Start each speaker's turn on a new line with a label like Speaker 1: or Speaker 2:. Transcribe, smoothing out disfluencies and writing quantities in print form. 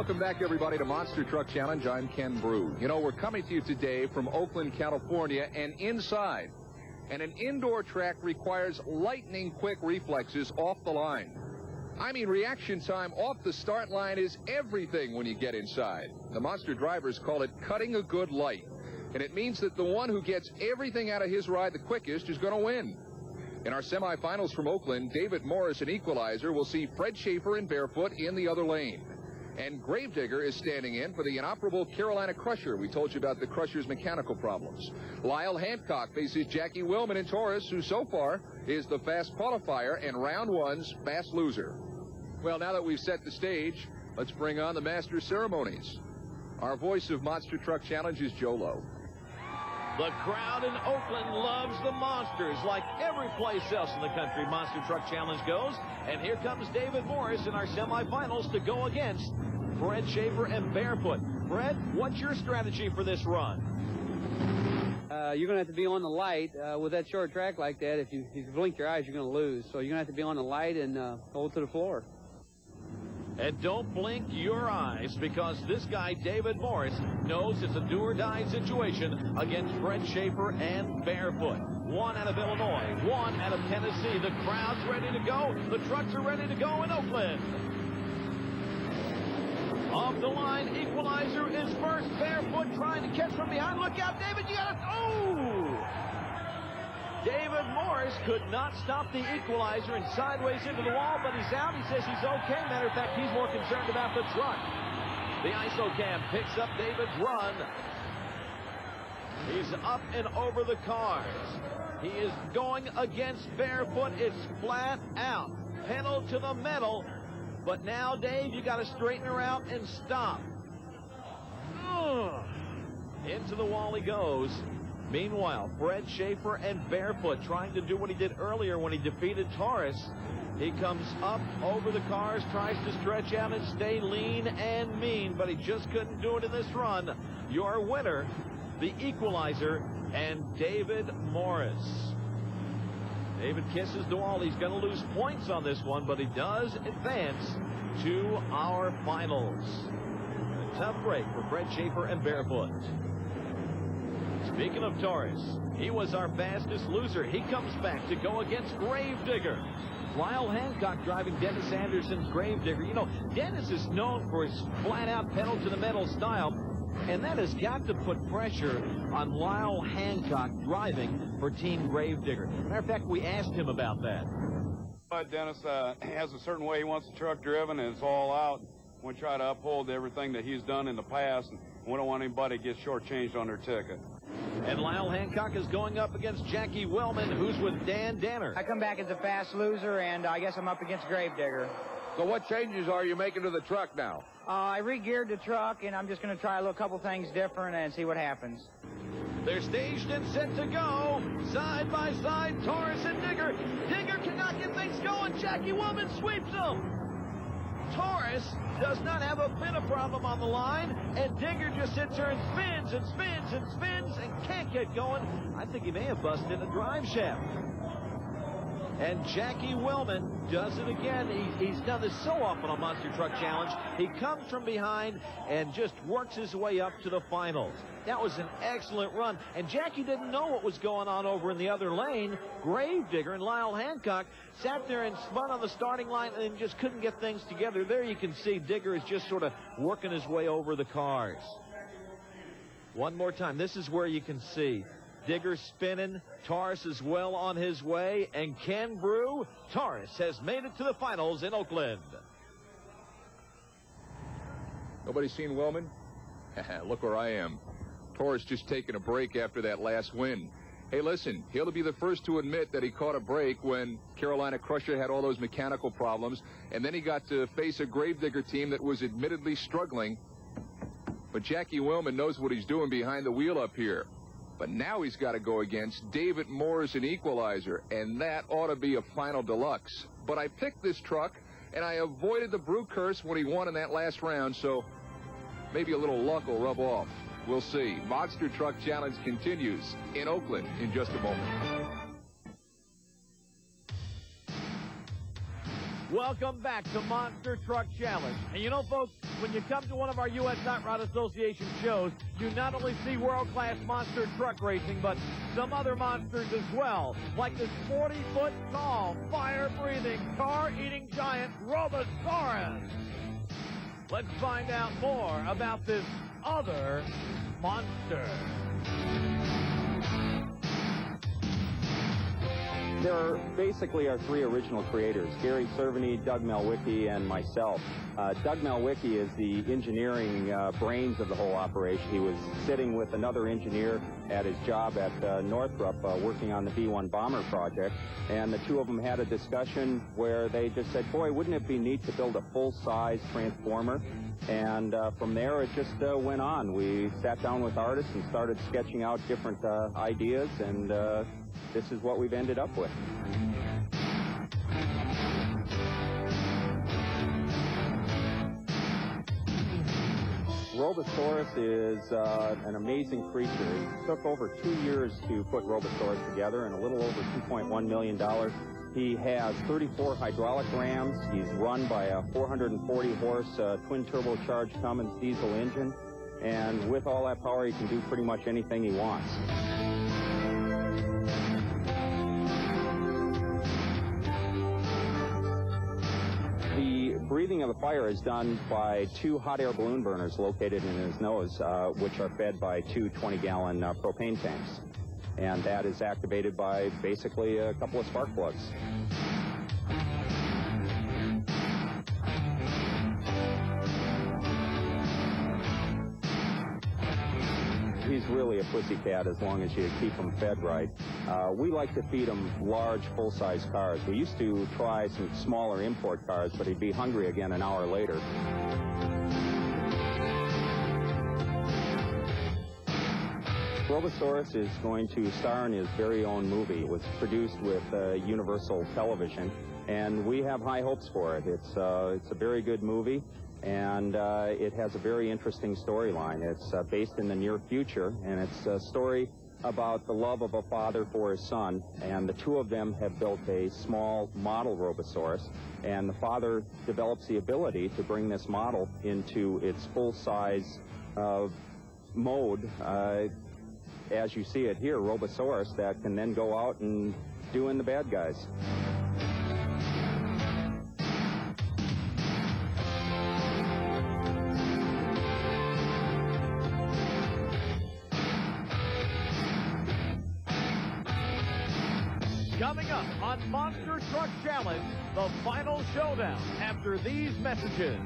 Speaker 1: Welcome back, everybody, to Monster Truck Challenge. I'm Ken Brew. You know, we're coming to you today from Oakland, California, and inside. And an indoor track requires lightning-quick reflexes off the line. I mean, reaction time off the start line is everything when you get inside. The Monster drivers call it cutting a good light. And it means that the one who gets everything out of his ride the quickest is going to win. In our semifinals from Oakland, David Morris, an equalizer, will see Fred Schaefer in Barefoot in the other lane. And Gravedigger is standing in for the inoperable Carolina Crusher. We told you about the Crusher's mechanical problems. Lyle Hancock faces Jackie Willman in Taurus, who so far is the fast qualifier and round one's fast loser. Well, now that we've set the stage, let's bring on the master ceremonies. Our voice of Monster Truck Challenge is Joe Lowe.
Speaker 2: The crowd in Oakland loves the Monsters like every place else in the country Monster Truck Challenge goes. And here comes David Morris in our semifinals to go against Fred Schaefer and Barefoot. Fred, what's your strategy for this run?
Speaker 3: You're going to have to be on the light with that short track like that. If you blink your eyes, you're going to lose. So you're going to have to be on the light and hold to the floor.
Speaker 2: And don't blink your eyes, because this guy, David Morris, knows it's a do-or-die situation against Fred Schaefer and Barefoot. One out of Illinois, one out of Tennessee. The crowd's ready to go. The trucks are ready to go in Oakland. Off the line, equalizer is first. Barefoot trying to catch from behind. Look out, David, you got it. Oh! David Morris could not stop the equalizer and sideways into the wall, but he's out. He says he's okay. Matter of fact, he's more concerned about the truck. The ISO cam picks up David's run. He's up and over the cars. He is going against Barefoot. It's flat out. Pedal to the metal. But now, Dave, you got to straighten her out and stop. Into the wall he goes. Meanwhile, Fred Schaefer and Barefoot trying to do what he did earlier when he defeated Taurus. He comes up over the cars, tries to stretch out and stay lean and mean, but he just couldn't do it in this run. Your winner, the equalizer, and David Morris. David kisses the wall. He's going to lose points on this one, but he does advance to our finals. A tough break for Fred Schaefer and Barefoot. Speaking of Taurus, he was our fastest loser. He comes back to go against Gravedigger. Lyle Hancock driving Dennis Anderson's Gravedigger. You know, Dennis is known for his flat-out pedal-to-the-metal style, and that has got to put pressure on Lyle Hancock driving for Team Gravedigger. Matter of fact, we asked him about that.
Speaker 4: Dennis has a certain way he wants the truck driven, and it's all out. We try to uphold everything that he's done in the past, and we don't want anybody to get shortchanged on their ticket.
Speaker 2: And Lyle Hancock is going up against Jackie Willman, who's with Dan Danner.
Speaker 5: I come back as a fast loser, and I guess I'm up against Gravedigger.
Speaker 1: So what changes are you making to the truck now?
Speaker 5: I re-geared the truck, and I'm just going to try a couple things different and see what happens.
Speaker 2: They're staged and set to go. Side by side, Taurus and Digger. Digger cannot get things going. Jackie Willman sweeps them. Taurus does not have a bit of problem on the line, and Digger just sits there and spins and spins and spins and can't get going. I think he may have busted a drive shaft. And Jackie Willman does it again. He's done this so often on Monster Truck Challenge. He comes from behind and just works his way up to the finals. That was an excellent run. And Jackie didn't know what was going on over in the other lane. Gravedigger and Lyle Hancock sat there and spun on the starting line and just couldn't get things together. There you can see Digger is just sort of working his way over the cars. One more time. This is where you can see Digger spinning. Taurus is well on his way. And Ken Brew, Taurus has made it to the finals in Oakland.
Speaker 1: Nobody seen Willman? Look where I am. Taurus just taking a break after that last win. Hey, listen, he'll be the first to admit that he caught a break when Carolina Crusher had all those mechanical problems, and then he got to face a Gravedigger team that was admittedly struggling. But Jackie Willman knows what he's doing behind the wheel up here. But now he's got to go against David Morris, an equalizer, and that ought to be a final deluxe. But I picked this truck, and I avoided the Brew curse when he won in that last round, so maybe a little luck will rub off. We'll see. Monster Truck Challenge continues in Oakland in just a moment.
Speaker 2: Welcome back to Monster Truck Challenge. And you know, folks, when you come to one of our U.S. Hot Rod Association shows, you not only see world-class monster truck racing, but some other monsters as well, like this 40-foot tall, fire-breathing, car-eating giant Robosaurus. Let's find out more about this other monster.
Speaker 6: There basically are three original creators, Gary Cerveny, Doug Malwicki, and myself. Doug Malwicki is the engineering brains of the whole operation. He was sitting with another engineer at his job at Northrop working on the B-1 bomber project, and the two of them had a discussion where they just said, boy, wouldn't it be neat to build a full-size transformer? And from there, it just went on. We sat down with artists and started sketching out different ideas, and this is what we've ended up with. Robosaurus is an amazing creature. It took over 2 years to put Robosaurus together and a little over $2.1 million. He has 34 hydraulic rams. He's run by a 440-horse twin-turbocharged Cummins diesel engine. And with all that power, he can do pretty much anything he wants. The breathing of the fire is done by two hot air balloon burners located in his nose, which are fed by two 20-gallon propane tanks. And that is activated by basically a couple of spark plugs. He's really a pussycat as long as you keep him fed right. We like to feed him large, full-size cars. We used to try some smaller import cars, but he'd be hungry again an hour later. Robosaurus is going to star in his very own movie. It was produced with Universal Television, and we have high hopes for it. It's a very good movie, and it has a very interesting storyline. It's based in the near future, and it's a story about the love of a father for his son, and the two of them have built a small model Robosaurus, and the father develops the ability to bring this model into its full-size mode, as you see it here, Robosaurus, that can then go out and do in the bad guys.
Speaker 2: Coming up on Monster Truck Challenge, the final showdown after these messages.